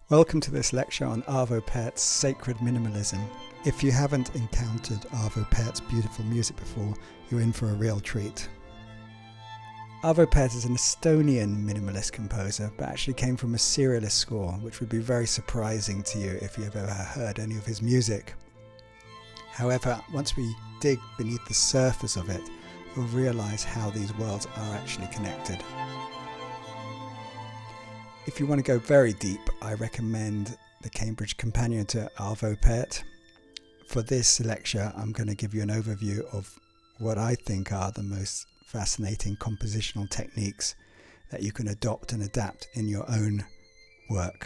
Welcome to this lecture on Arvo Pärt's Sacred Minimalism. If you haven't encountered Arvo Pärt's beautiful music before, you're in for a real treat. Arvo Pärt is an Estonian minimalist composer, but actually came from a serialist score, which would be very surprising to you if you've ever heard any of his music. However, once we dig beneath the surface of it, you'll realise how these worlds are actually connected. If you want to go very deep, I recommend the Cambridge Companion to Arvo Pärt. For this lecture, I'm going to give you an overview of what I think are the most fascinating compositional techniques that you can adopt and adapt in your own work.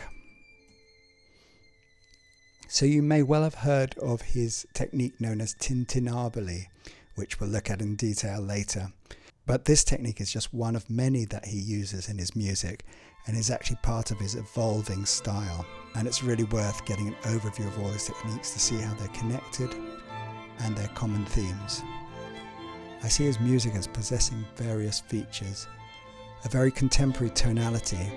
So you may well have heard of his technique known as Tintinnabuli, which we'll look at in detail later. But this technique is just one of many that he uses in his music and is actually part of his evolving style. And it's really worth getting an overview of all his techniques to see how they're connected and their common themes. I see his music as possessing various features, a very contemporary tonality.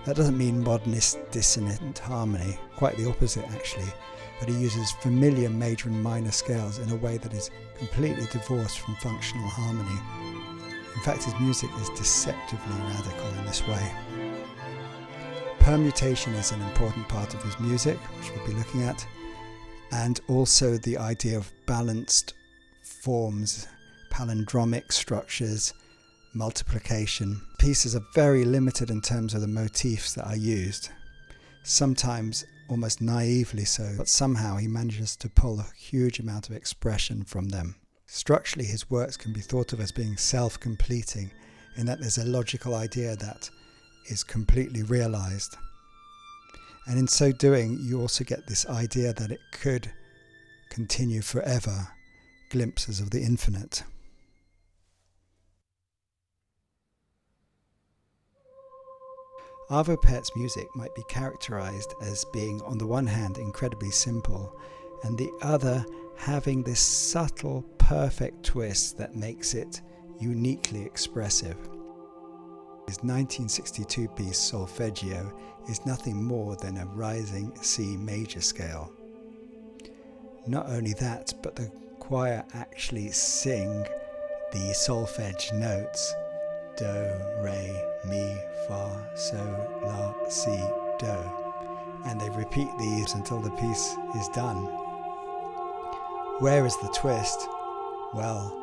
That doesn't mean modernist dissonant harmony, quite the opposite actually, but he uses familiar major and minor scales in a way that is completely divorced from functional harmony. In fact, his music is deceptively radical in this way. Permutation is an important part of his music, which we'll be looking at, and also the idea of balanced forms, palindromic structures, multiplication. Pieces are very limited in terms of the motifs that are used, sometimes almost naively so, but somehow he manages to pull a huge amount of expression from them. Structurally, his works can be thought of as being self-completing, in that there's a logical idea that is completely realized. And in so doing, you also get this idea that it could continue forever, glimpses of the infinite. Arvo Pärt's music might be characterized as being, on the one hand, incredibly simple, and the other having this subtle, perfect twist that makes it uniquely expressive. His 1962 piece Solfeggio is nothing more than a rising C major scale. Not only that, but the choir actually sing the solfege notes do, re, mi, fa, sol, la, si, do, and they repeat these until the piece is done. Where is the twist? Well,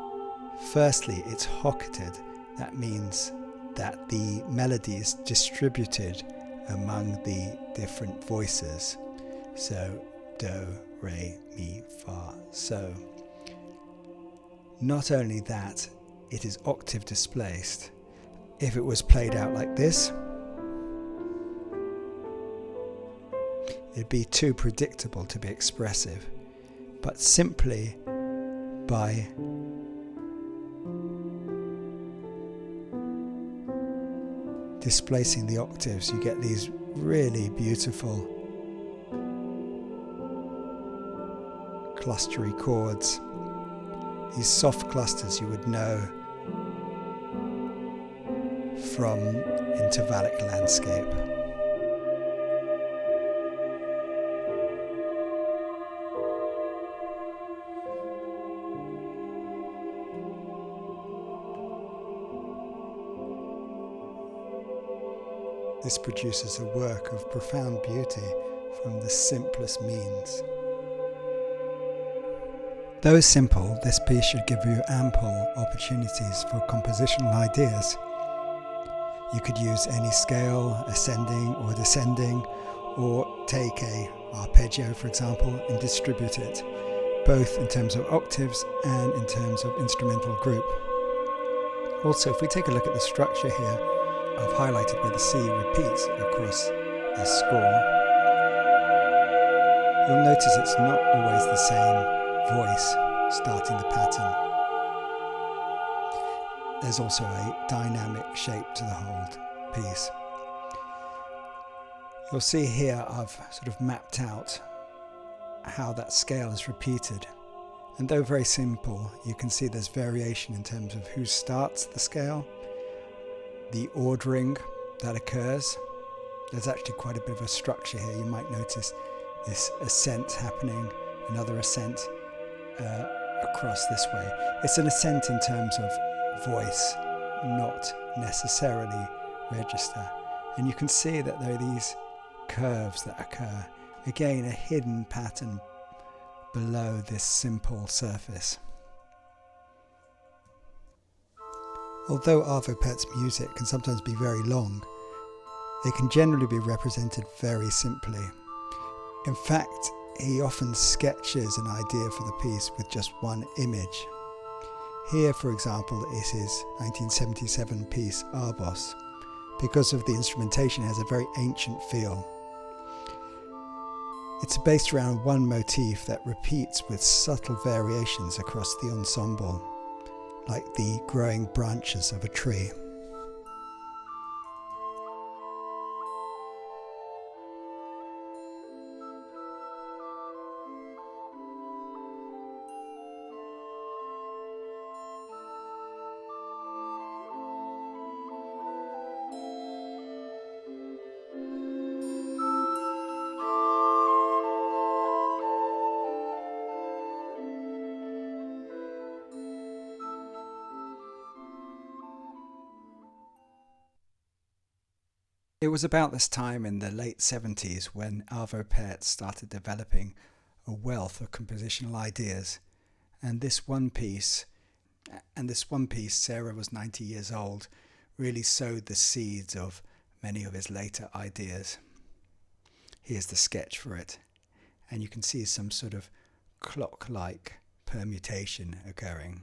firstly, it's hocketed. That means that the melody is distributed among the different voices. So, do, re, mi, fa, so. Not only that, it is octave displaced. If it was played out like this, it'd be too predictable to be expressive. But simply by displacing the octaves, you get these really beautiful clustery chords, these soft clusters you would know from intervallic landscape. This produces a work of profound beauty from the simplest means. Though simple, this piece should give you ample opportunities for compositional ideas. You could use any scale, ascending or descending, or take a arpeggio, for example, and distribute it, both in terms of octaves and in terms of instrumental group. Also, if we take a look at the structure here, I've highlighted where the C repeats across this score. You'll notice it's not always the same voice starting the pattern. There's also a dynamic shape to the whole piece. You'll see here I've sort of mapped out how that scale is repeated. And though very simple, you can see there's variation in terms of who starts the scale, the ordering that occurs, There's actually quite a bit of a structure here. You might notice this ascent happening, another ascent across this way. It's an ascent in terms of voice, not necessarily register. And you can see that there are these curves that occur. Again, a hidden pattern below this simple surface. Although Arvo Pärt's music can sometimes be very long, they can generally be represented very simply. In fact, he often sketches an idea for the piece with just one image. Here, for example, is his 1977 piece Arbos. Because of the instrumentation, it has a very ancient feel. It's based around one motif that repeats with subtle variations across the ensemble, like the growing branches of a tree. It was about this time in the late 70s when Arvo Pärt started developing a wealth of compositional ideas. And this one piece, Sarah was 90 years old, really sowed the seeds of many of his later ideas. Here's the sketch for it. And you can see some sort of clock-like permutation occurring,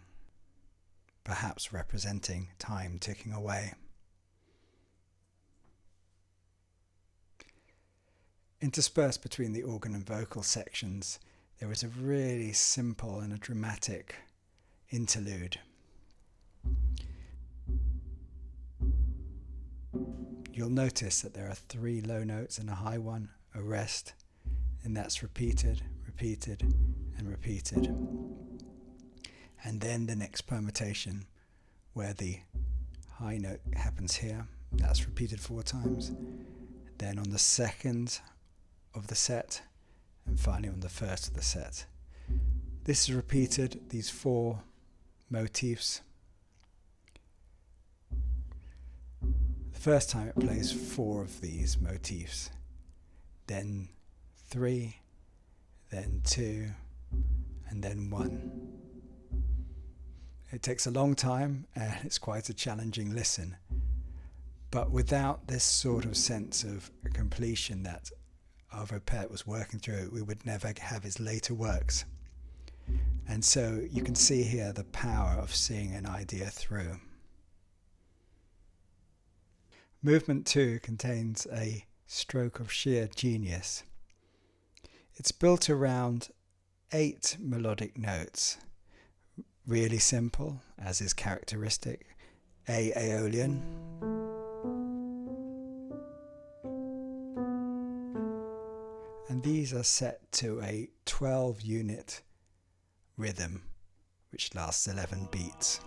perhaps representing time ticking away. Interspersed between the organ and vocal sections, there is a really simple and a dramatic interlude. You'll notice that there are 3 low notes and a high one, a rest, and that's repeated, repeated, and repeated. And then the next permutation, where the high note happens here, that's repeated 4 times. Then on the second of the set, and finally on the first of the set. This is repeated, these 4 motifs. The first time it plays 4 of these motifs, then 3, then 2, and then 1. It takes a long time and it's quite a challenging listen, but without this sort of sense of completion that Arvo Pärt was working through, we would never have his later works. And so you can see here the power of seeing an idea through. Movement 2 contains a stroke of sheer genius. It's built around 8 melodic notes, really simple, as is characteristic. A Aeolian, and these are set to a 12-unit rhythm, which lasts 11 beats.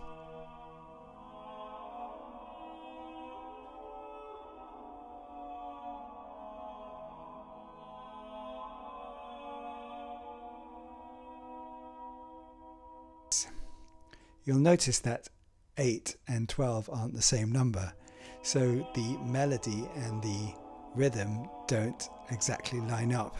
You'll notice that 8 and 12 aren't the same number, so the melody and the rhythm don't exactly line up.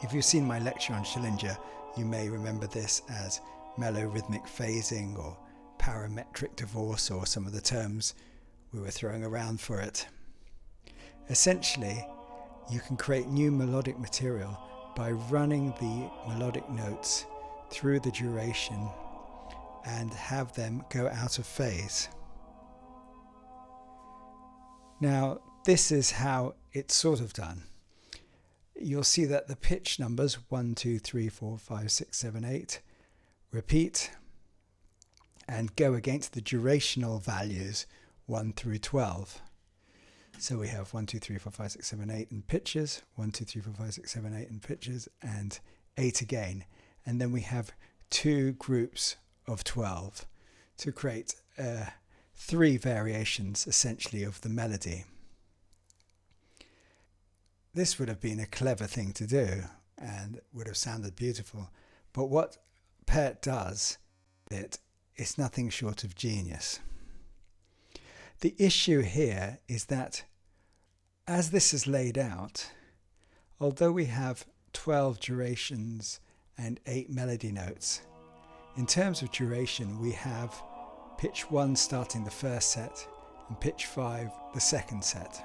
If you've seen my lecture on Schillinger, you may remember this as melorhythmic phasing or parametric divorce, or some of the terms we were throwing around for it. Essentially, you can create new melodic material by running the melodic notes through the duration and have them go out of phase. Now, this is how it's sort of done. You'll see that the pitch numbers 1, 2, 3, 4, 5, 6, 7, 8 repeat and go against the durational values 1 through 12. So we have 1, 2, 3, 4, 5, 6, 7, 8 in pitches, 1, 2, 3, 4, 5, 6, 7, 8 in pitches, and 8 again. And then we have 2 groups of 12 to create 3 variations essentially of the melody. this would have been a clever thing to do and would have sounded beautiful. But what Pärt does, it's nothing short of genius. The issue here is that as this is laid out, although we have 12 durations and 8 melody notes, in terms of duration we have pitch 1 starting the first set and pitch 5 the second set.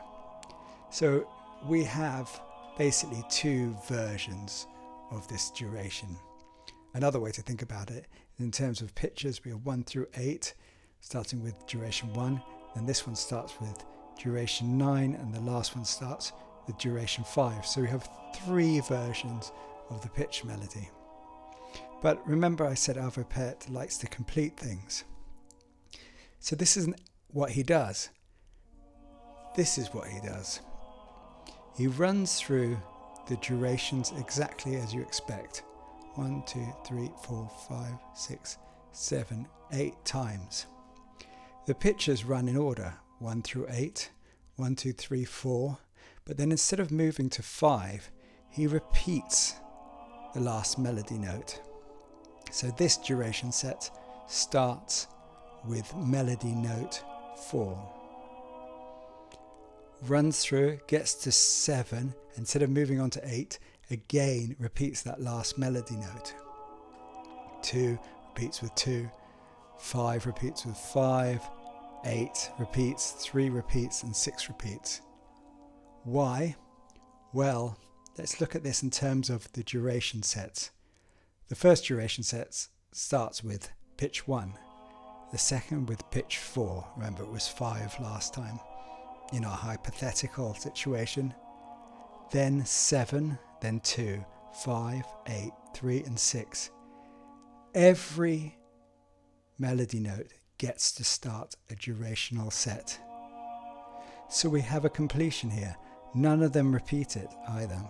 So we have basically 2 versions of this duration. Another way to think about it, in terms of pitches, we have 1 through 8, starting with duration 1, and this one starts with duration 9, and the last one starts with duration 5. So we have 3 versions of the pitch melody. But remember I said Arvo Pärt likes to complete things. So this isn't what he does. This is what he does. He runs through the durations exactly as you expect. 1, 2, 3, 4, 5, 6, 7, 8 times. The pitches run in order, 1 through 8, 1, 2, 3, 4, but then instead of moving to 5, he repeats the last melody note. So this duration set starts with melody note 4. Runs through, gets to 7, instead of moving on to 8, again repeats that last melody note. 2 repeats with 2, 5 repeats with 5, 8 repeats, 3 repeats, and 6 repeats. Why? Well, let's look at this in terms of the duration sets. The first duration set starts with pitch 1, the second with pitch 4. Remember, it was 5 last time in our hypothetical situation. Then 7, then 2, 5, 8, 3, and 6. Every melody note gets to start a durational set. So we have a completion here. None of them repeat it either.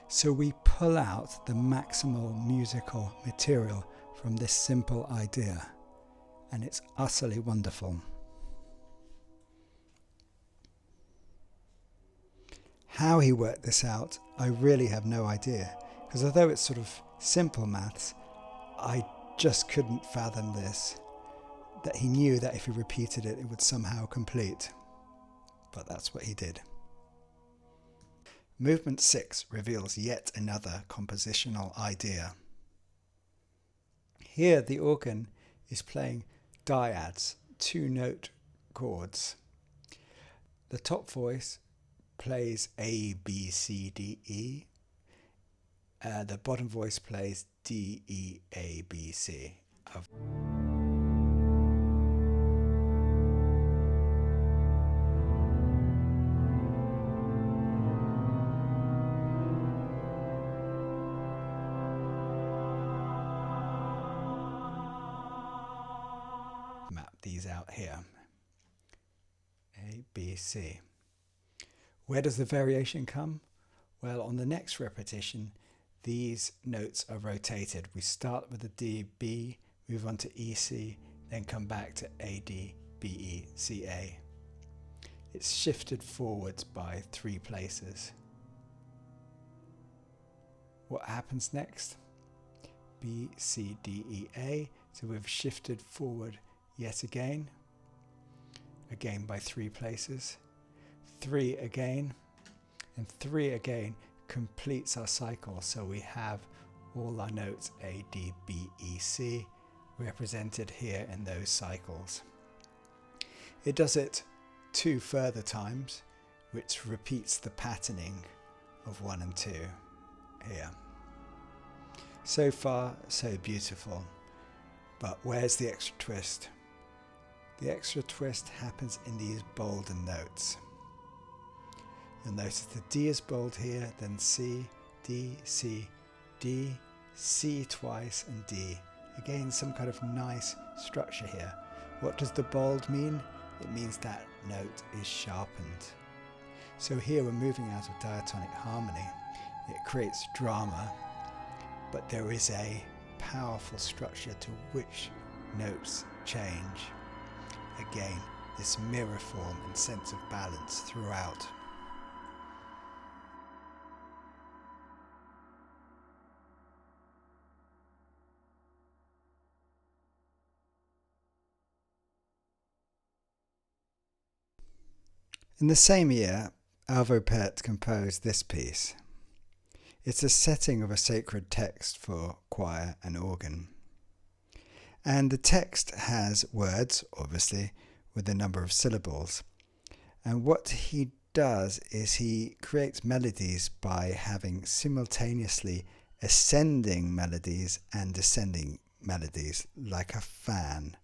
So we pull out the maximal musical material from this simple idea, and it's utterly wonderful. How he worked this out, I really have no idea, because although it's sort of simple maths, I just couldn't fathom this, that he knew that if he repeated it, it would somehow complete. But that's what he did. Movement 6 reveals yet another compositional idea. Here the organ is playing dyads, 2-note chords. The top voice plays A, B, C, D, E. The bottom voice plays D, E, A, B, C. Map these out here. A, B, C. Where does the variation come? Well, on the next repetition, these notes are rotated. We start with a D, B, move on to E, C, then come back to A, D, B, E, C, A. It's shifted forwards by 3 places. What happens next? B, C, D, E, A. So we've shifted forward yet again by 3 places. 3 again, and 3 again completes our cycle. So we have all our notes A, D, B, E, C represented here in those cycles. It does it 2 further times, which repeats the patterning of 1 and 2 here. So far, so beautiful. But where's the extra twist? The extra twist happens in these bolden notes. You'll notice the D is bold here, then C, D, C, D, C twice, and D. Again, some kind of nice structure here. What does the bold mean? It means that note is sharpened. So here we're moving out of diatonic harmony. It creates drama, but there is a powerful structure to which notes change. Again, this mirror form and sense of balance throughout. In the same year, Arvo Pärt composed this piece. It's a setting of a sacred text for choir and organ. And the text has words, obviously, with a number of syllables. And what he does is he creates melodies by having simultaneously ascending melodies and descending melodies, like a fan.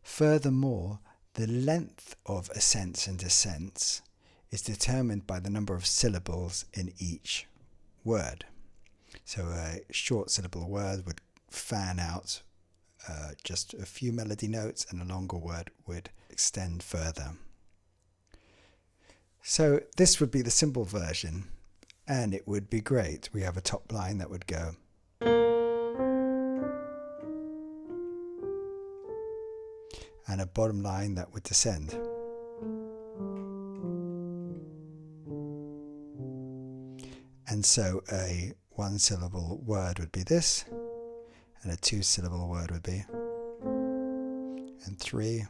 Furthermore, the length of ascents and descents is determined by the number of syllables in each word. So a short syllable word would fan out just a few melody notes, and a longer word would extend further. So this would be the simple version, and it would be great. We have a top line that would go, and a bottom line that would descend. And so a one syllable word would be this, and a two syllable word would be, and three,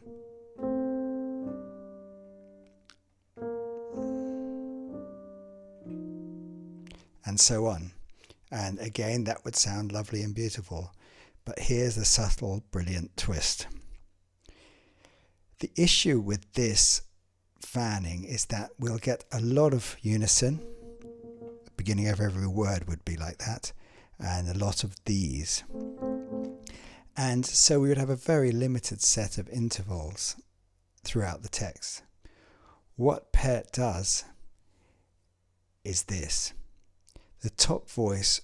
and so on. And again, that would sound lovely and beautiful. But here's the subtle, brilliant twist. The issue with this fanning is that we'll get a lot of unison. The beginning of every word would be like that, and a lot of these. And so we would have a very limited set of intervals throughout the text. What Pärt does is this. The top voice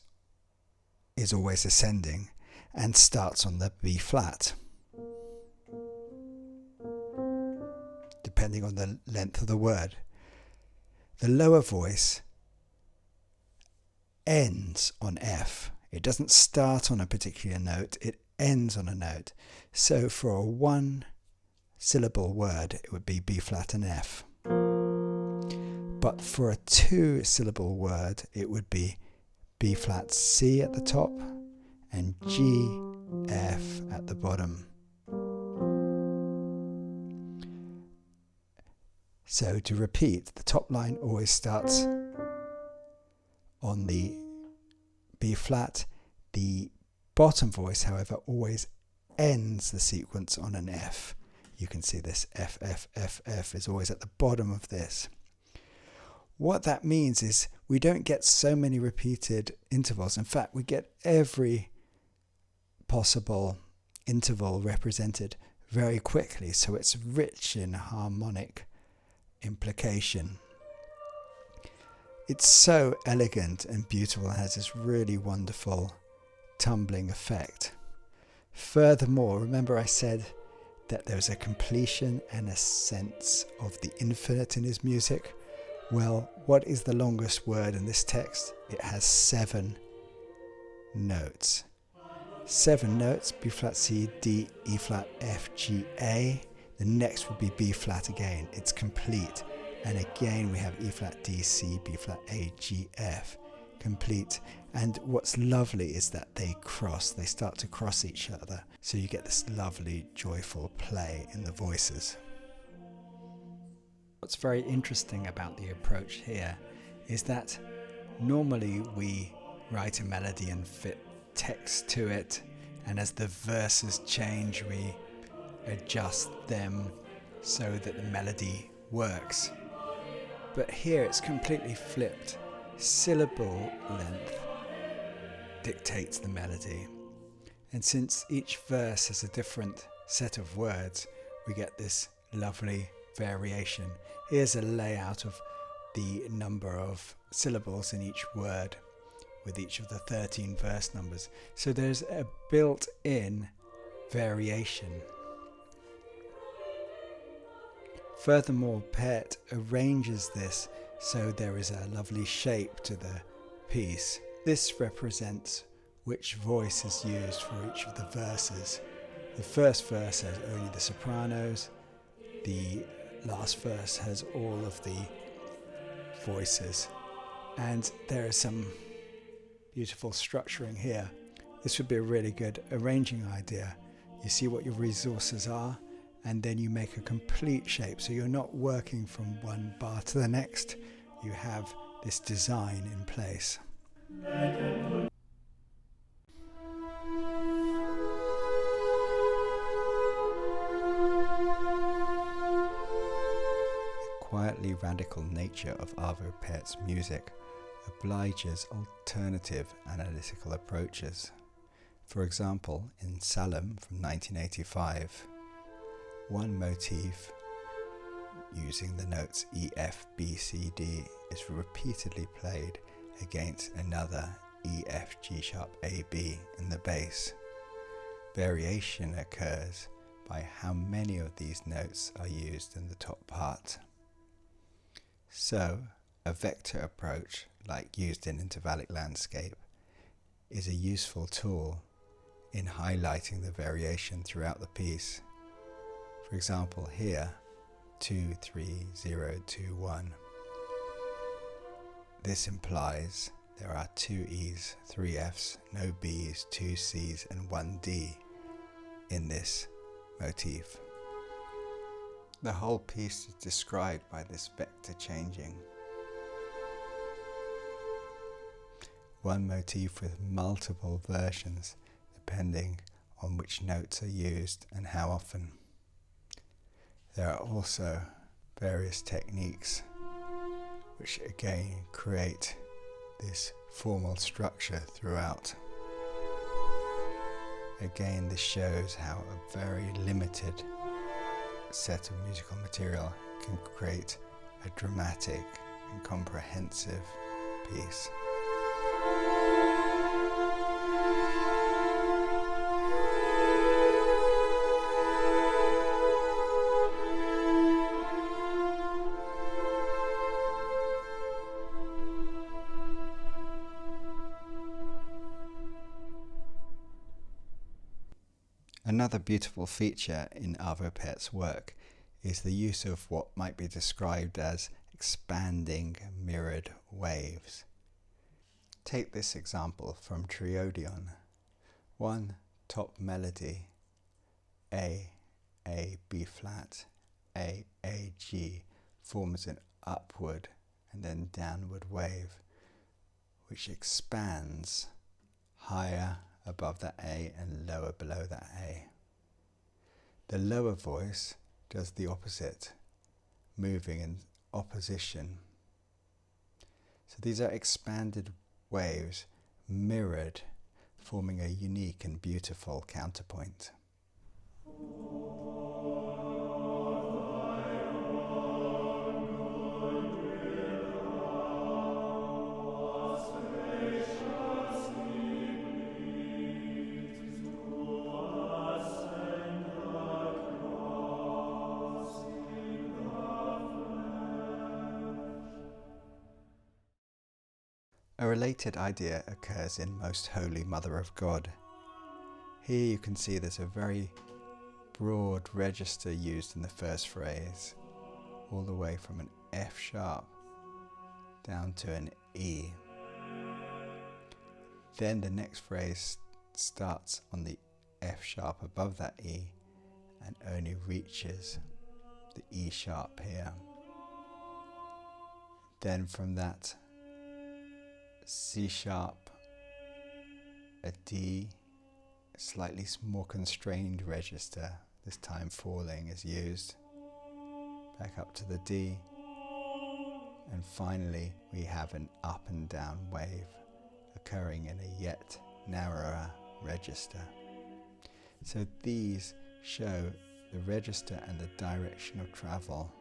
is always ascending and starts on the B flat, depending on the length of the word. The lower voice ends on F. It doesn't start on a particular note, it ends on a note. So for a one syllable word, it would be B flat and F. But for a two syllable word, it would be B flat C at the top and G F at the bottom. So to repeat, the top line always starts on the B flat. The bottom voice, however, always ends the sequence on an F. You can see this F, F, F, F is always at the bottom of this. What that means is we don't get so many repeated intervals. In fact, we get every possible interval represented very quickly. So it's rich in harmonic implication. It's so elegant and beautiful and has this really wonderful tumbling effect. Furthermore, remember I said that there's a completion and a sense of the infinite in his music? Well, what is the longest word in this text? It has 7 notes. 7 notes, B flat C, D, E flat, F, G, A. The next would be B flat again. It's complete. And again we have E flat, D, C, B flat, A, G, F. Complete. And what's lovely is that they start to cross each other. So you get this lovely, joyful play in the voices. What's very interesting about the approach here is that normally we write a melody and fit text to it, and as the verses change we adjust them so that the melody works. But here it's completely flipped. Syllable length dictates the melody, and since each verse has a different set of words, we get this lovely variation. Here's a layout of the number of syllables in each word with each of the 13 verse numbers. So there's a built-in variation. Furthermore, Pärt arranges this so there is a lovely shape to the piece. This represents which voice is used for each of the verses. The first verse has only the sopranos, the last verse has all of the voices, and there is some beautiful structuring here. This would be a really good arranging idea. You see what your resources are, and then you make a complete shape. So you're not working from one bar to the next. You have this design in place. Quietly radical nature of Arvo Pärt's music obliges alternative analytical approaches. For example, in Salem from 1985, one motif using the notes E, F, B, C, D is repeatedly played against another E, F, G sharp, A, B in the bass. Variation occurs by how many of these notes are used in the top part. So, a vector approach, like used in intervallic landscape, is a useful tool in highlighting the variation throughout the piece. For example, here, 2, 3, 0, 2, 1. This implies there are 2 E's, 3 F's, no B's, 2 C's and 1 D in this motif. The whole piece is described by this vector changing. One motif with multiple versions depending on which notes are used and how often. There are also various techniques which again create this formal structure throughout. Again, this shows how a very limited set of musical material can create a dramatic and comprehensive piece. Another beautiful feature in Arvo Pärt's work is the use of what might be described as expanding mirrored waves. Take this example from Triodion. One top melody, A, B flat, A, G, forms an upward and then downward wave, which expands higher above that A and lower below that A. The lower voice does the opposite, moving in opposition. So these are expanded waves mirrored, forming a unique and beautiful counterpoint. A related idea occurs in Most Holy Mother of God. Here you can see there's a very broad register used in the first phrase, all the way from an F sharp down to an E. Then the next phrase starts on the F sharp above that E and only reaches the E sharp here. Then from that C sharp, a D, a slightly more constrained register, this time falling, is used, back up to the D, and finally we have an up and down wave occurring in a yet narrower register. So these show the register and the direction of travel.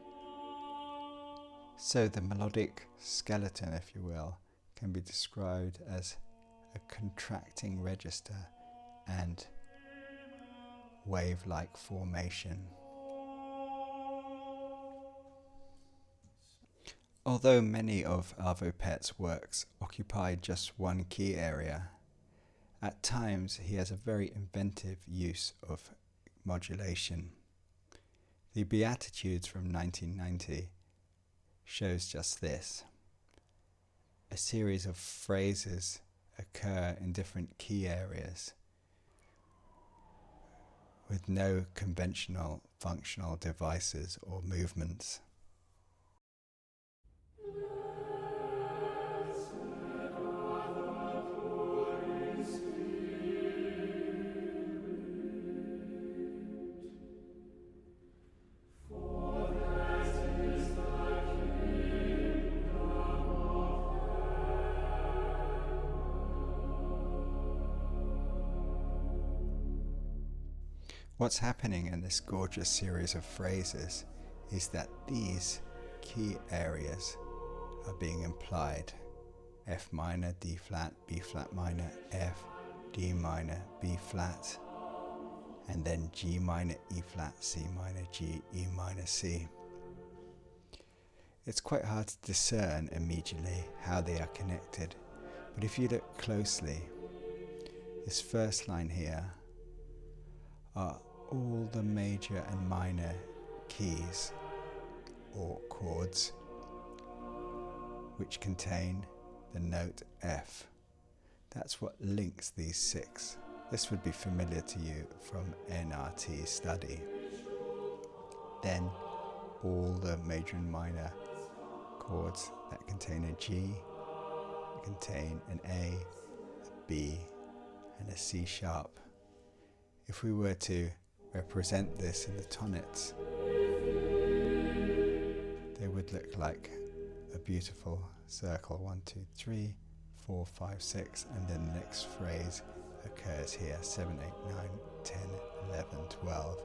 So the melodic skeleton, if you will, can be described as a contracting register and wave-like formation. Although many of Arvo Pärt's works occupy just one key area, at times he has a very inventive use of modulation. The Beatitudes from 1990 shows just this. A series of phrases occur in different key areas, with no conventional functional devices or movements. What's happening in this gorgeous series of phrases is that these key areas are being implied. F minor, D flat, B flat minor, F, D minor, B flat, and then G minor, E flat, C minor, G, E minor, C. It's quite hard to discern immediately how they are connected, but if you look closely, this first line here are all the major and minor keys or chords which contain the note F. That's what links these six. This would be familiar to you from NRT study. Then all the major and minor chords that contain a G, contain an A, a B, and a C sharp. If we were to represent this in the tonnets, they would look like a beautiful circle. 1, 2, 3, 4, 5, 6, and then the next phrase occurs here, 7, 8, 9, 10, 11, 12,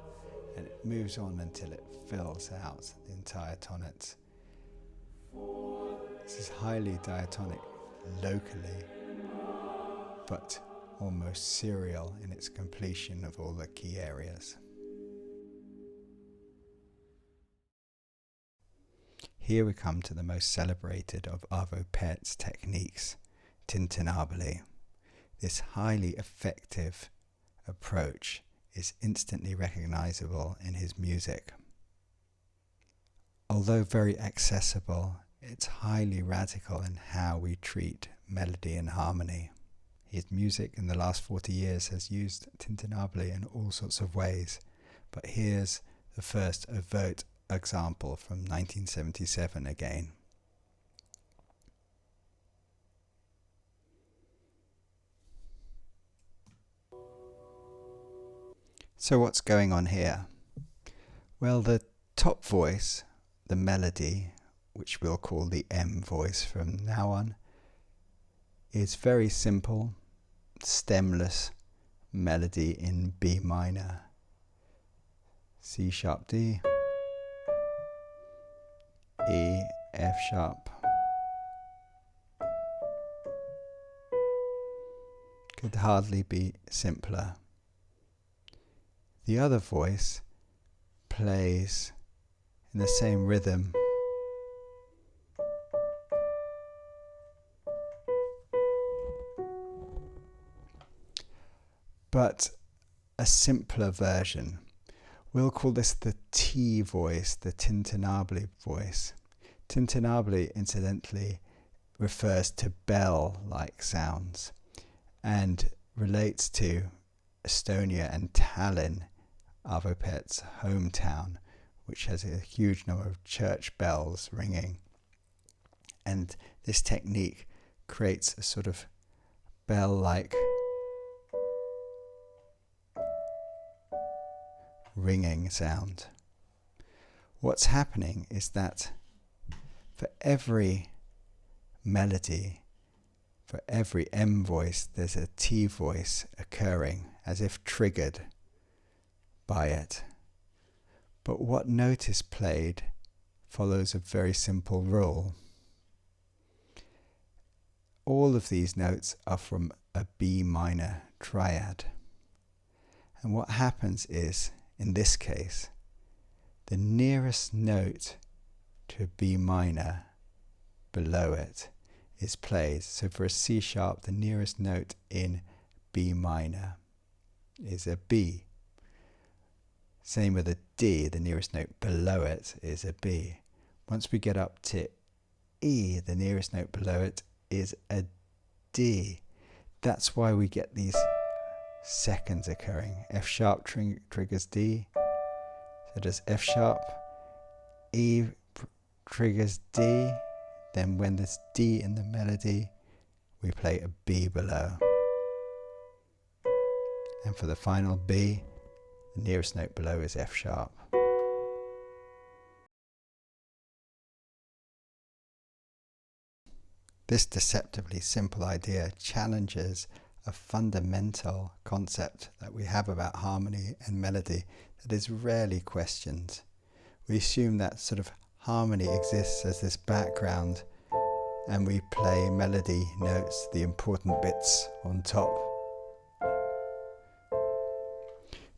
and it moves on until it fills out the entire tonnet. This is highly diatonic locally, but almost serial in its completion of all the key areas. Here we come to the most celebrated of Arvo Pärt's techniques, Tintinnabuli. This highly effective approach is instantly recognizable in his music. Although very accessible, it's highly radical in how we treat melody and harmony. His music in the last 40 years has used Tintinnabuli in all sorts of ways, but here's the first overt example from 1977 again. So what's going on here? Well, the top voice, the melody, which we'll call the M voice from now on, is very simple, stemless melody in B minor, C sharp D, E, F sharp. Could hardly be simpler. The other voice plays in the same rhythm, but a simpler version. We'll call this the T voice, the Tintinnabuli voice. Tintinnabuli, incidentally, refers to bell-like sounds and relates to Estonia and Tallinn, Arvo Pärt's hometown, which has a huge number of church bells ringing. And this technique creates a sort of bell-like ringing sound. What's happening is that for every melody, for every M voice, there's a T voice occurring, as if triggered by it. But what note is played follows a very simple rule. All of these notes are from a B minor triad. And what happens is, in this case, the nearest note to a B minor below it is played. So for a C sharp, the nearest note in B minor is a B. Same with a D, the nearest note below it is a B. Once we get up to E, the nearest note below it is a D. That's why we get these seconds occurring. F sharp triggers D, so does F sharp, E triggers D, then when there's D in the melody, we play a B below. And for the final B, the nearest note below is F sharp. This deceptively simple idea challenges a fundamental concept that we have about harmony and melody that is rarely questioned. We assume that sort of harmony exists as this background, and we play melody notes, the important bits, on top.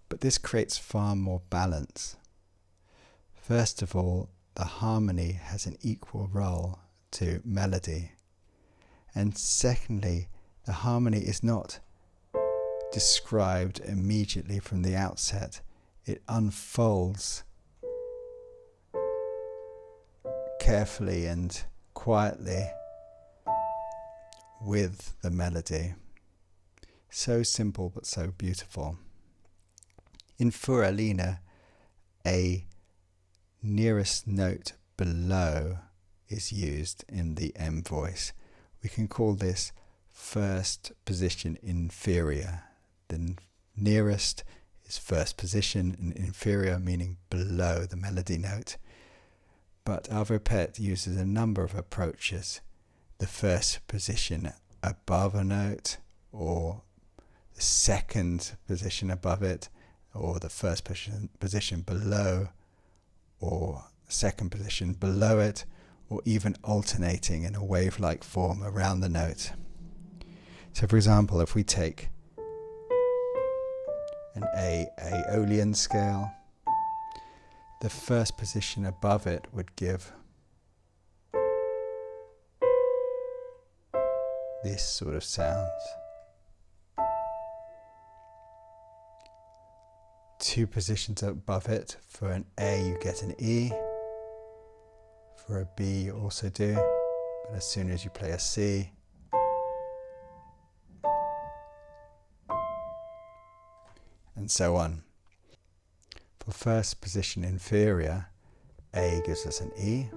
But this creates far more balance. First of all, the harmony has an equal role to melody. And secondly, the harmony is not described immediately from the outset. It unfolds carefully and quietly with the melody. So simple but so beautiful. In prolation, a nearest note below is used in the M voice. We can call this first position inferior. The nearest is first position, and inferior meaning below the melody note. But Arvo Pärt uses a number of approaches. The first position above a note, or the second position above it, or the first position below, or second position below it, or even alternating in a wave-like form around the note. So for example, if we take an Aeolian scale, the first position above it would give this sort of sound. Two positions above it, for an A you get an E, for a B you also do, but as soon as you play a C, and so on. For first position inferior, A gives us an E,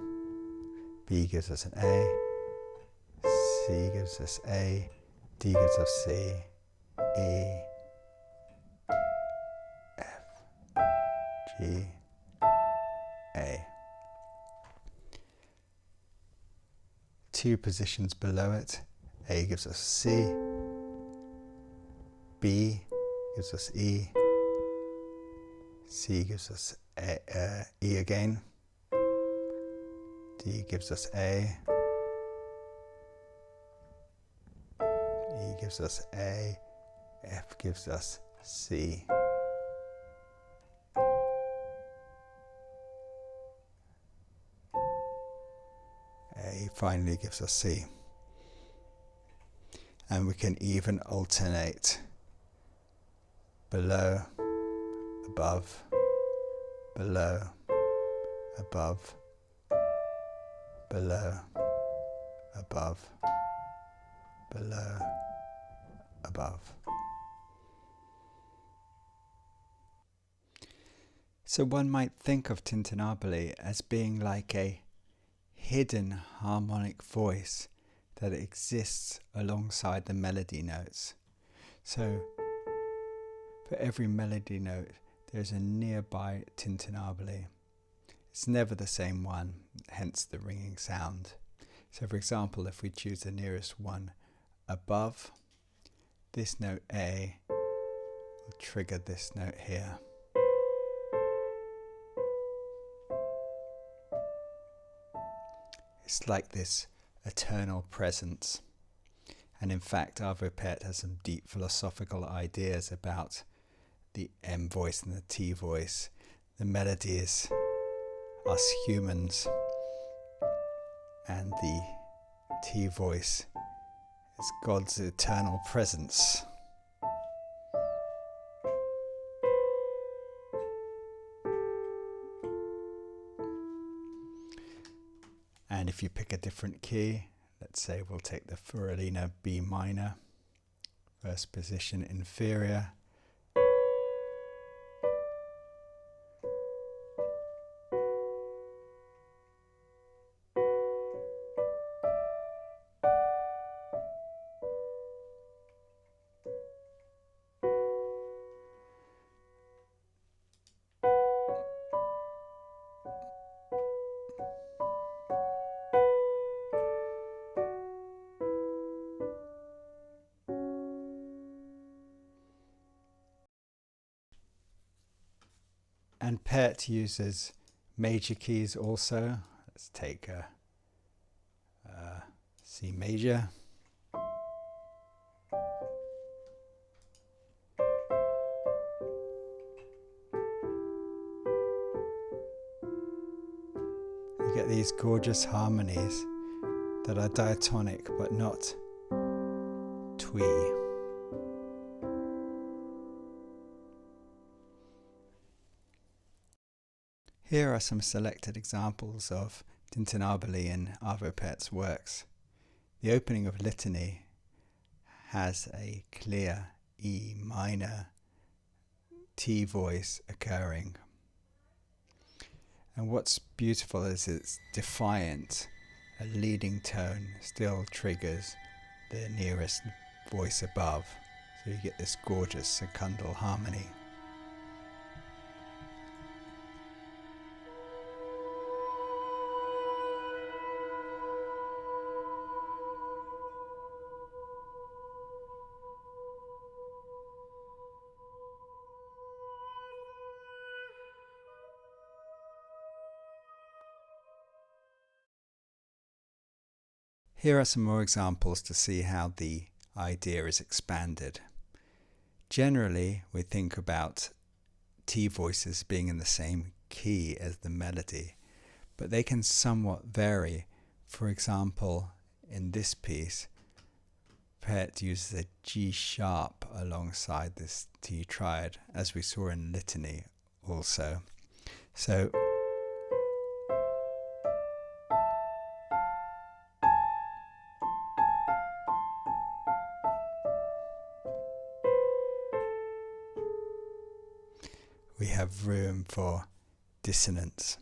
B gives us an A, C gives us A, D gives us C, E, F, G, A. Two positions below it, A gives us C, B gives us E, C gives us E again, D gives us A, E gives us A, F gives us C. A finally gives us C. And we can even alternate below, above, below, above, below, above, below, above. So one might think of Tintinnabuli as being like a hidden harmonic voice that exists alongside the melody notes. So for every melody note there's a nearby Tintinnabuli. It's never the same one, hence the ringing sound. So for example, if we choose the nearest one above, this note A will trigger this note here. It's like this eternal presence. And in fact, Arvo Pärt has some deep philosophical ideas about the M voice and the T voice. The melody is us humans, and the T voice is God's eternal presence. And if you pick a different key, let's say we'll take the prolation B minor, first position inferior, And Pärt uses major keys also. Let's take a C major. You get these gorgeous harmonies that are diatonic but not twee. Here are some selected examples of Tintinnabuli in Arvo Pärt's works. The opening of Litany has a clear E minor T voice occurring. And what's beautiful is it's defiant. A leading tone still triggers the nearest voice above. So you get this gorgeous secundal harmony. Here are some more examples to see how the idea is expanded. Generally, we think about T voices being in the same key as the melody, but they can somewhat vary. For example, in this piece, Pärt uses a G sharp alongside this T triad, as we saw in Litany also. So we have room for dissonance.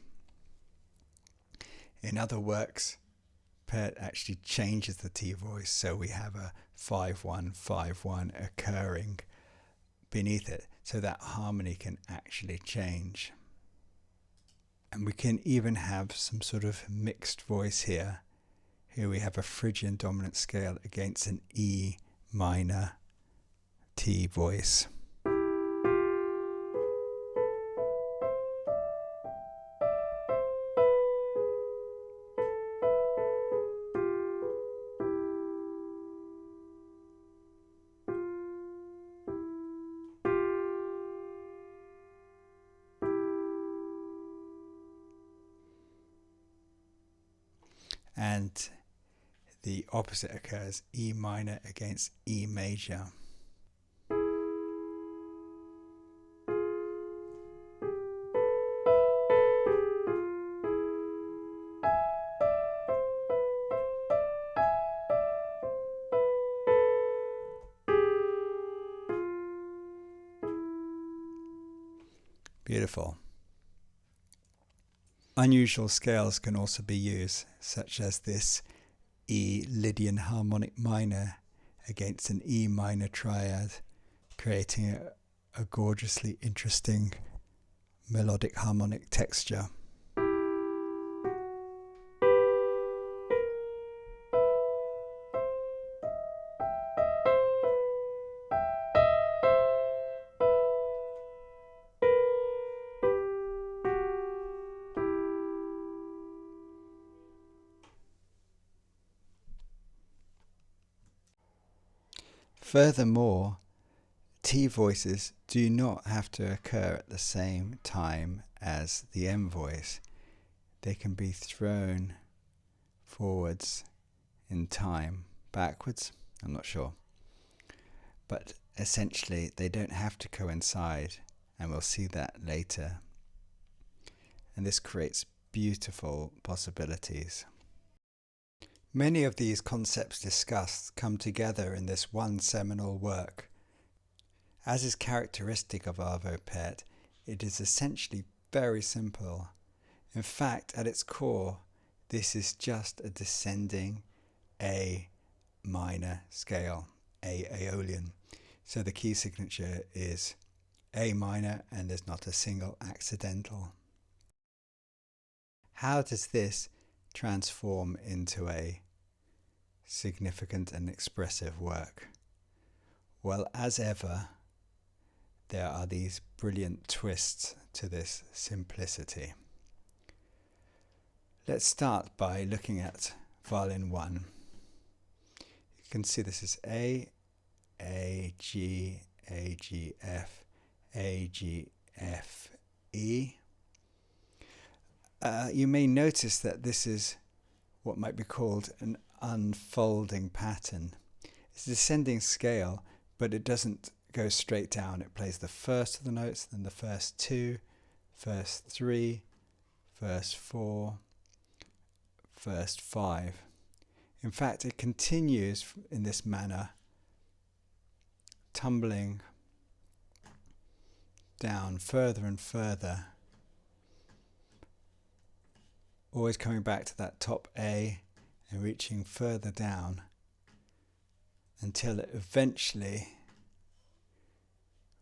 In other works, Pärt actually changes the T voice, so we have a 5-1-5-1 occurring beneath it, so that harmony can actually change. And we can even have some sort of mixed voice here. Here we have a Phrygian dominant scale against an E minor T voice. And the opposite occurs, E minor against E major. Beautiful. Unusual scales can also be used, such as this E Lydian harmonic minor against an E minor triad, creating a gorgeously interesting melodic harmonic texture. Furthermore, T voices do not have to occur at the same time as the M voice. They can be thrown forwards in time, backwards, I'm not sure. But essentially they don't have to coincide, and we'll see that later. And this creates beautiful possibilities. Many of these concepts discussed come together in this one seminal work. As is characteristic of Arvo Pärt, it is essentially very simple. In fact, at its core, this is just a descending A minor scale, A Aeolian. So the key signature is A minor, and there's not a single accidental. How does this transform into a significant and expressive work? Well, as ever, there are these brilliant twists to this simplicity. Let's start by looking at violin 1. You can see this is A, G, F, G, F, E. You may notice that this is what might be called an unfolding pattern. It's a descending scale, but it doesn't go straight down. It plays the first of the notes, then the first 2, first 3, first 4, first 5. In fact, it continues in this manner, tumbling down further and further, always coming back to that top A and reaching further down until it eventually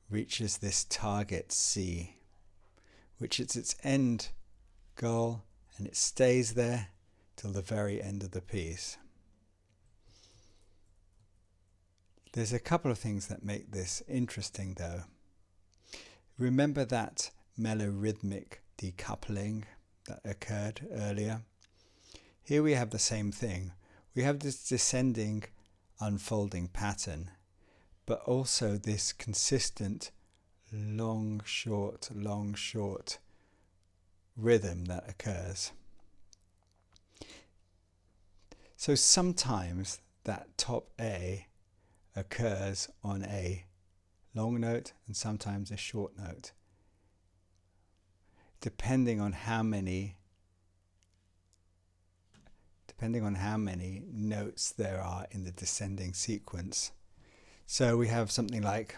reaches this target C, which is its end goal, and it stays there till the very end of the piece. There's a couple of things that make this interesting though. Remember that melorhythmic decoupling that occurred earlier? Here we have the same thing. We have this descending, unfolding pattern, but also this consistent long, short rhythm that occurs. So sometimes that top A occurs on a long note and sometimes a short note, depending on how many notes there are in the descending sequence. So we have something like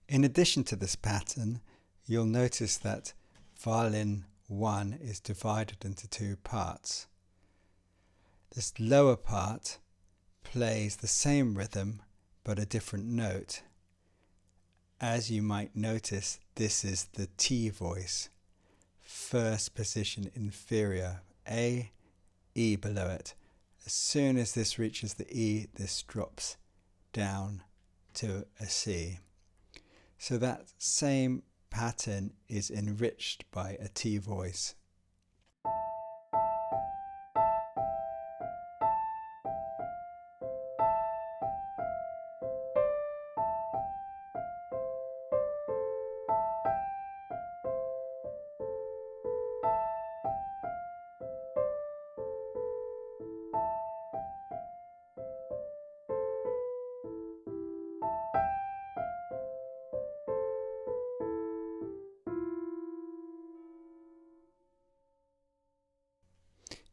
In addition to this pattern, you'll notice that violin 1 is divided into 2 parts. This lower part plays the same rhythm but a different note. As you might notice, this is the T voice, first position inferior, A, E below it. As soon as this reaches the E, this drops down to a C. So that same pattern is enriched by a T voice.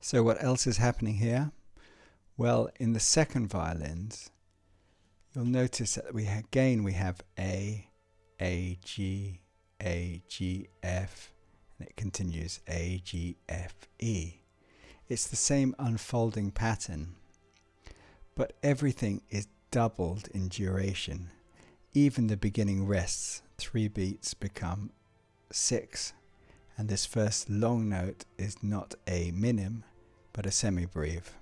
So what else is happening here? Well, in the second violins, you'll notice that we have A, G, F, and it continues A, G, F, E. It's the same unfolding pattern, but everything is doubled in duration. Even the beginning rests, 3 beats become 6, and this first long note is not a minim, but a semibreve,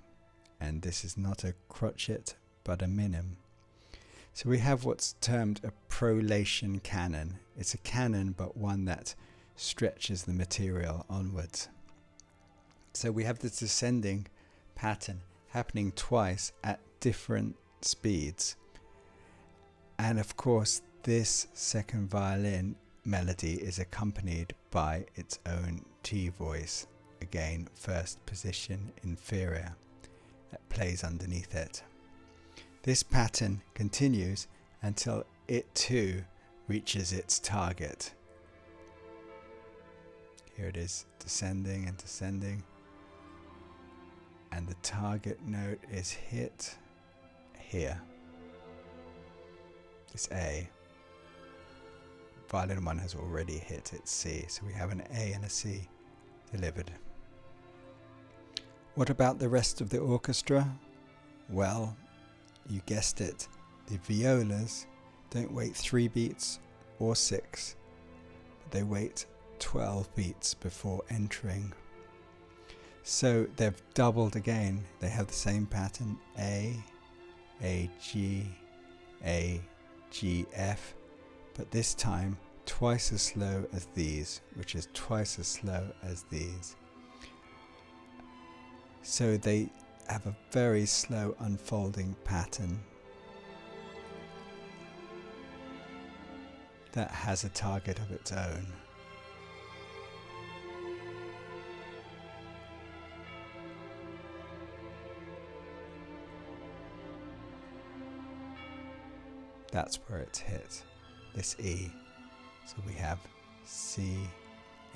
and this is not a crotchet, but a minim. So we have what's termed a prolation canon. It's a canon, but one that stretches the material onwards. So we have this descending pattern happening twice at different speeds. And of course, this second violin melody is accompanied by its own T voice. Again, first position inferior, that plays underneath it. This pattern continues until it too reaches its target. Here it is, descending and descending. And the target note is hit here. This A. Violin 1 has already hit its C, so we have an A and a C delivered. What about the rest of the orchestra? Well, you guessed it, the violas don't wait 3 beats or 6, but they wait 12 beats before entering. So they've doubled again. They have the same pattern, A, G, A, G, F, but this time twice as slow as these, which is twice as slow as these. So they have a very slow unfolding pattern that has a target of its own. That's where it's hit, this E. So we have C,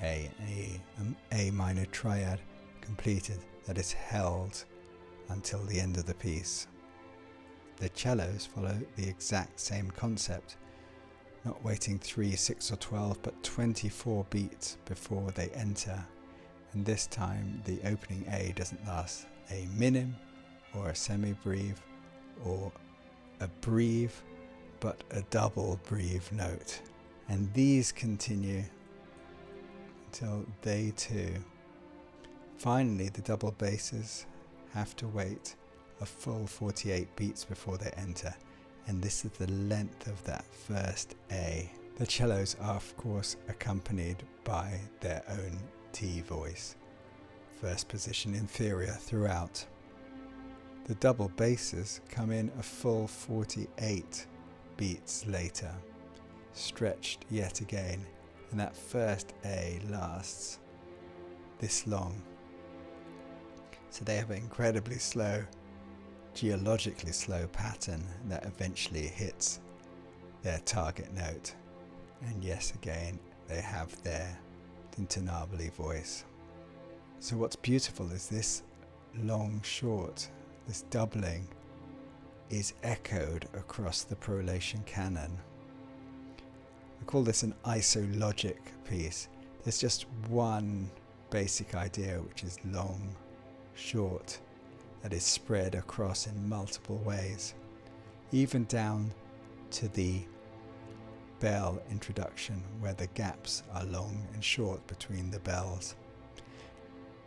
A, and E, an A minor triad completed that is held until the end of the piece. The cellos follow the exact same concept, not waiting 3, 6 or 12 but 24 beats before they enter, and this time the opening A doesn't last a minim or a semi-breve or a breve, but a double breve note, and these continue until they too. Finally, the double basses have to wait a full 48 beats before they enter, and this is the length of that first A. The cellos are of course accompanied by their own T voice, first position inferior throughout. The double basses come in a full 48 beats later, stretched yet again, and that first A lasts this long. So they have an incredibly slow, geologically slow pattern that eventually hits their target note. And yes, again, they have their Tintinnabuli voice. So what's beautiful is this long short, this doubling, is echoed across the prolation canon. I call this an isologic piece. There's just one basic idea, which is long, short, that is spread across in multiple ways, even down to the bell introduction, where the gaps are long and short between the bells.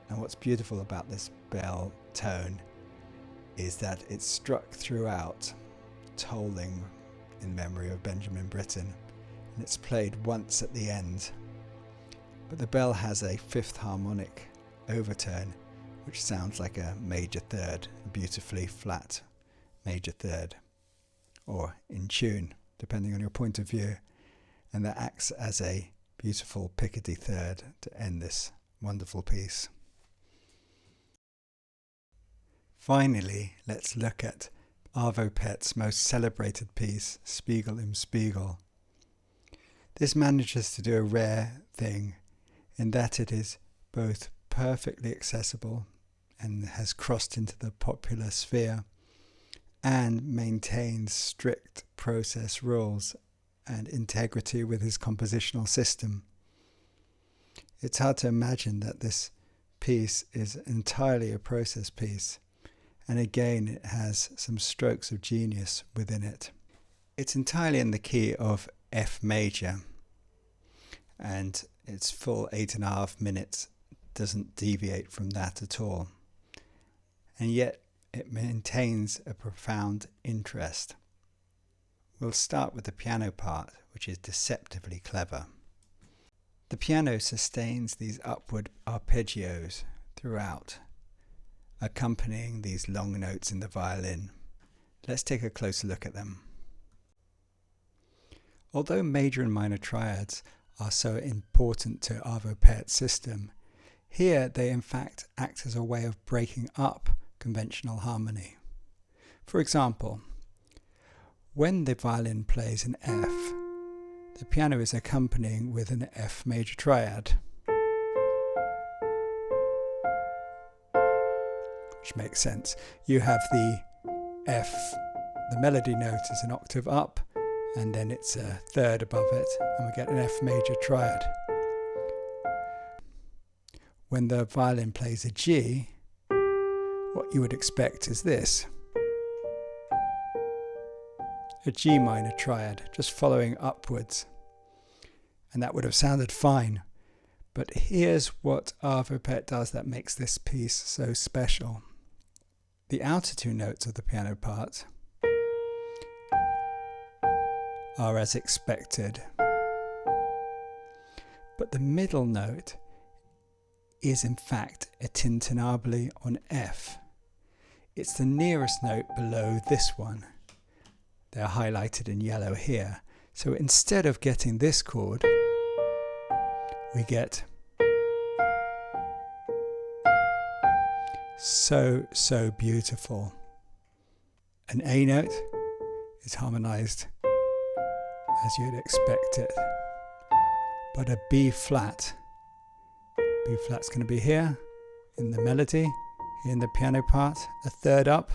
And what's beautiful about this bell tone is that it's struck throughout, tolling in memory of Benjamin Britten, and it's played once at the end. But the bell has a fifth harmonic overtone, which sounds like a major third, a beautifully flat major third, or in tune, depending on your point of view, and that acts as a beautiful pickety third to end this wonderful piece. Finally, let's look at Arvo Pärt's most celebrated piece, Spiegel im Spiegel. This manages to do a rare thing in that it is both perfectly accessible and has crossed into the popular sphere and maintains strict process rules and integrity with his compositional system. It's hard to imagine that this piece is entirely a process piece, and again it has some strokes of genius within it. It's entirely in the key of F major, and its full 8.5 minutes doesn't deviate from that at all, and yet it maintains a profound interest. We'll start with the piano part, which is deceptively clever. The piano sustains these upward arpeggios throughout, accompanying these long notes in the violin. Let's take a closer look at them. Although major and minor triads are so important to Arvo Pärt's system, here they in fact act as a way of breaking up conventional harmony. For example, when the violin plays an F, the piano is accompanying with an F major triad. which makes sense. You have the F, the melody note is an octave up, and then it's a third above it, and we get an F major triad. When the violin plays a G, what you would expect is this. A G minor triad, just following upwards. And that would have sounded fine. But here's what Arvo Pärt does that makes this piece so special. The outer two notes of the piano part are as expected. But the middle note is in fact a Tintinnabuli on F. It's the nearest note below this one. They're highlighted in yellow here. So instead of getting this chord, we get so beautiful. An A note is harmonized as you'd expect it, but a B flat's going to be here in the melody, here in the piano part, a third up.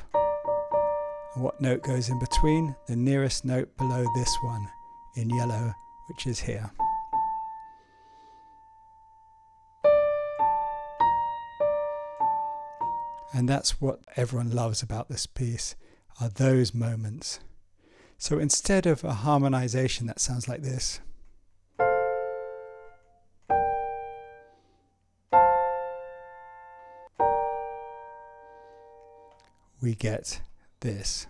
And what note goes in between? The nearest note below this one in yellow, which is here. And that's what everyone loves about this piece, are those moments. So instead of a harmonization that sounds like this, we get this.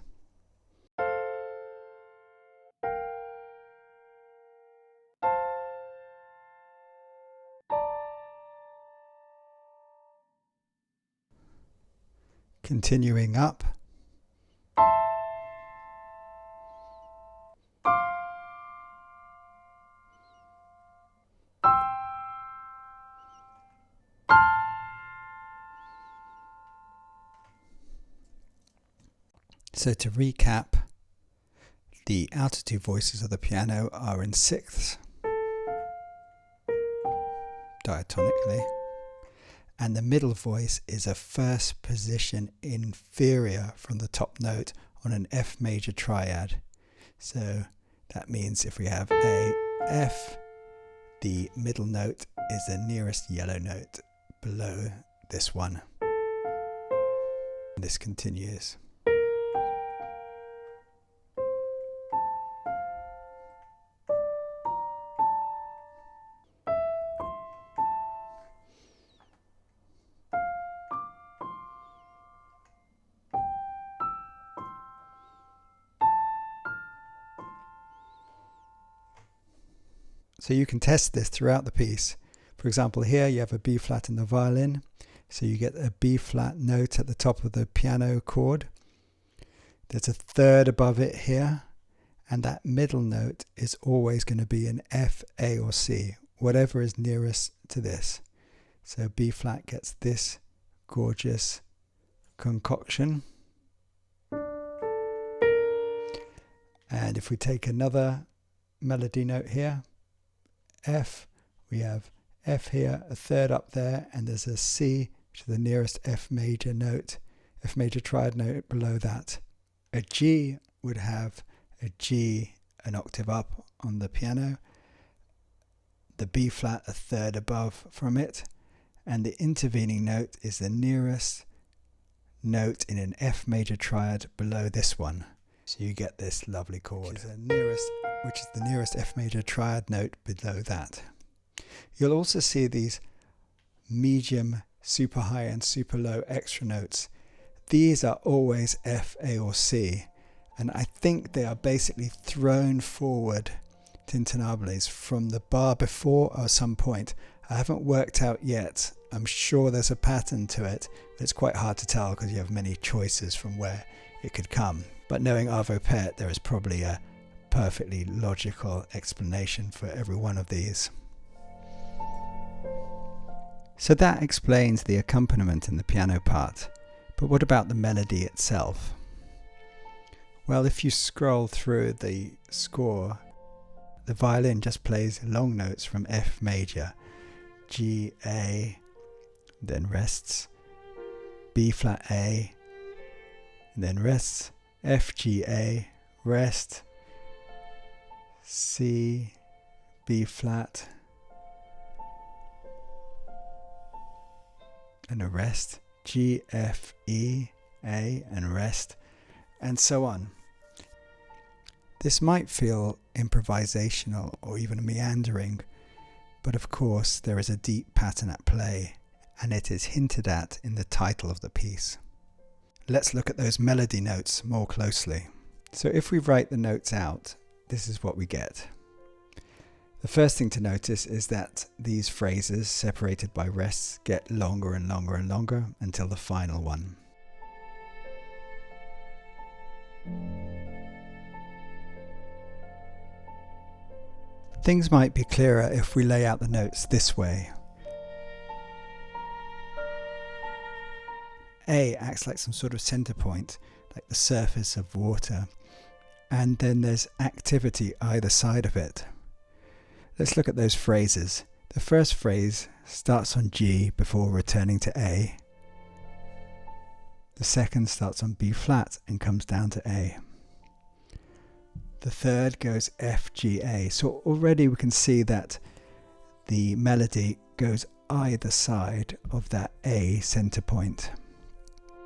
Continuing up. So to recap, the outer two voices of the piano are in sixths, diatonically, and the middle voice is a first position inferior from the top note on an F major triad. So that means if we have a F, the middle note is the nearest yellow note below this one. This continues. So you can test this throughout the piece. For example, here you have a B flat in the violin. So you get a B flat note at the top of the piano chord. There's a third above it here. And that middle note is always going to be an F, A or C, whatever is nearest to this. So B flat gets this gorgeous concoction. And if we take another melody note here, F, we have F here, a third up there, and there's a C, which is the nearest F major note, F major triad note below that. A G would have a G an octave up on the piano, the B flat a third above from it, and the intervening note is the nearest note in an F major triad below this one. So you get this lovely chord, which is the nearest F major triad note below that. You'll also see these medium, super high and super low extra notes. These are always F, A or C, and I think they are basically thrown forward Tintinnabulis from the bar before or some point. I haven't worked out yet. I'm sure there's a pattern to it, but it's quite hard to tell because you have many choices from where it could come. But knowing Arvo Pärt, there is probably a perfectly logical explanation for every one of these. So that explains the accompaniment in the piano part. But what about the melody itself? Well, if you scroll through the score, the violin just plays long notes from F major, G, A, then rests, B flat A, and then rests, F G A, rest, C, B flat, and a rest, G, F, E, A, and rest, and so on. This might feel improvisational or even meandering, but of course there is a deep pattern at play, and it is hinted at in the title of the piece. Let's look at those melody notes more closely. So if we write the notes out, this is what we get. The first thing to notice is that these phrases, separated by rests, get longer and longer and longer until the final one. Things might be clearer if we lay out the notes this way. A acts like some sort of center point, like the surface of water, and then there's activity either side of it. Let's look at those phrases. The first phrase starts on G before returning to A. The second starts on B flat and comes down to A. The third goes F, G, A. So already we can see that the melody goes either side of that A center point.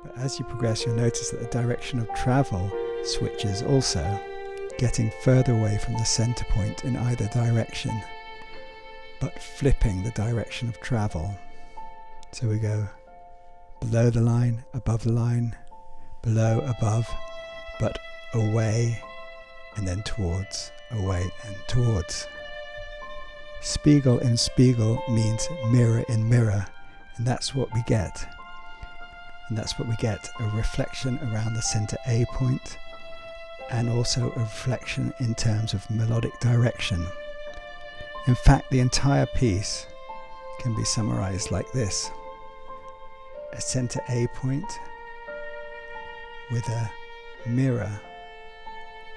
But as you progress, you'll notice that the direction of travel switches also, getting further away from the center point in either direction, but flipping the direction of travel. So we go below the line, above the line, below, above, but away, and then towards, away and towards. Spiegel in Spiegel means mirror in mirror, and that's what we get. And that's what we get, a reflection around the center A point, and also a reflection in terms of melodic direction. In fact, the entire piece can be summarized like this: a center A point with a mirror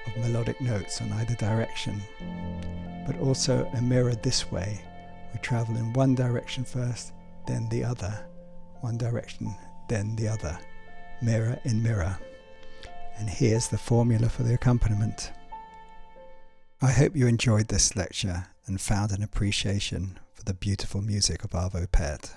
of melodic notes on either direction, but also a mirror this way. We travel in one direction first, then the other, one direction, then the other, mirror in mirror. And here's the formula for the accompaniment. I hope you enjoyed this lecture and found an appreciation for the beautiful music of Arvo Pärt.